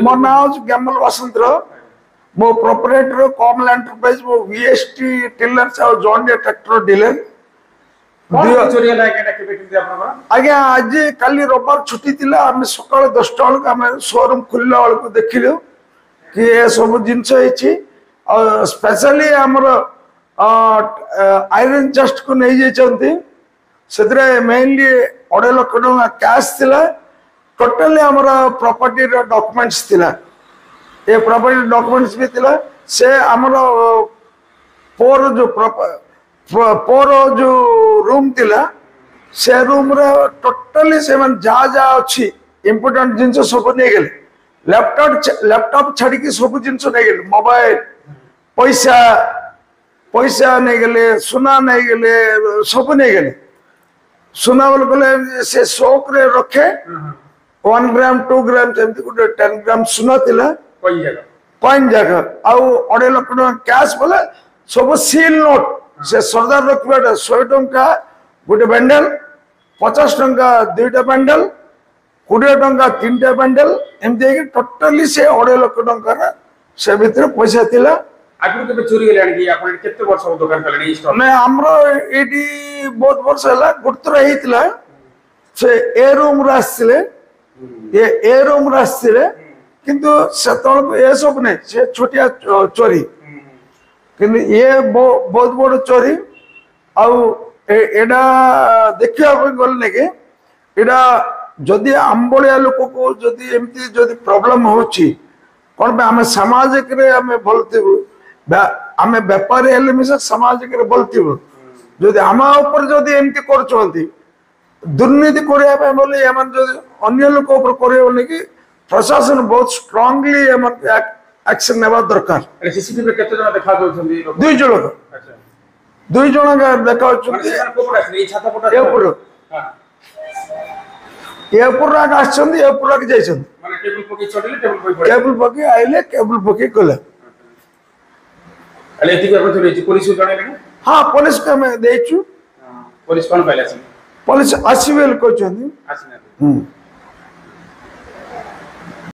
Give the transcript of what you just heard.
मो ना गैमल वसंत मो प्रोपराइटर कॉमल एंटरप्राइज मो वीएसटी टिलर्स और जॉन डीयर ट्रैक्टर डीलर आज्ञा आज कल रविवार छुट्टी थी आम सका 10टा बेलू आम शोरूम खुलला बेलू देखिलु कि ये सब जिनस स्पेशली आमर आयरन चेस्ट को नहीं जाइए से मेनली 2.5 लाख टका कैश थिला टोटली आमर प्रॉपर्टी डॉक्यूमेंट्स थिला ये प्रॉपर्टी डॉक्यूमेंट्स भी थिला से आमर पोर जो रूम थिला से रूम रे टोटली से मन जा अच्छी इंपोर्टेंट जिनस सब नहीं गले लैपटॉप छाड़ी की सब जिनस नहीं गले मोबाइल पैसा पैसा नहीं गले सुना नहीं गले सब नहीं गले सुना बोल गले से शौक रे रखे 1 ग्राम 2 ग्राम जमती गोटे 10 ग्राम सुना थिला कॉइन जगह आउ 2.5 लाख टका कैश बोले सब सील नोट से सरदार रखा 100 टंका गोटे बैंडल 50 टंका 2टा बैंडल 20 टंका 3टा बैंडल एमती टोटली से 2.5 लाख टंका से भीतर पैसा थिला आगु के चोरी गेलानी कि आपण केते वर्ष दुकान कलेनी स्टॉक मैं हमरो एडी बहुत वर्ष हला गुटतर हेतिला से ए रूम रास्तिले ये ए रूम रास्तिले किंतु सेतल ए सब ने से छोटिया चोरी किंतु ये बहुत बड़ चोरी आउ एडा देखिया गल ने के एडा जदि आंबलिया लोक को जदि एमती जदि प्रॉब्लम होची कोन बे हम सामाजिक रे हम बोलतेबु आम बेपारी हेले मिसा सामाजिक रे बोलतेबु जदि आमा ऊपर जदि एमती करचोंती दुर्नीति करिया पे बोले यमन जदि अन्य लोक ऊपर करियो ने कि प्रशासन बहुत स्ट्रांगली यमन एक्शन नेबा दरकार सीसीटीवी पे केते जना देखा दोछंदी 2 जण अच्छा 2 जण का देखा होचंदी ए छाता पटा ए ऊपर हां ए ऊपर राग आछंदी ए ऊपर राग जाइछंदी माने टेबल पकी चढिले टेबल पकी टेबल पकी आइले टेबल पकी गले अले एति कर थोड़ी पुलिस को जणे लगे हां पुलिस का मैं देछु पुलिस कोन पहले पुलिस आसीबेल कहचंदी आसीना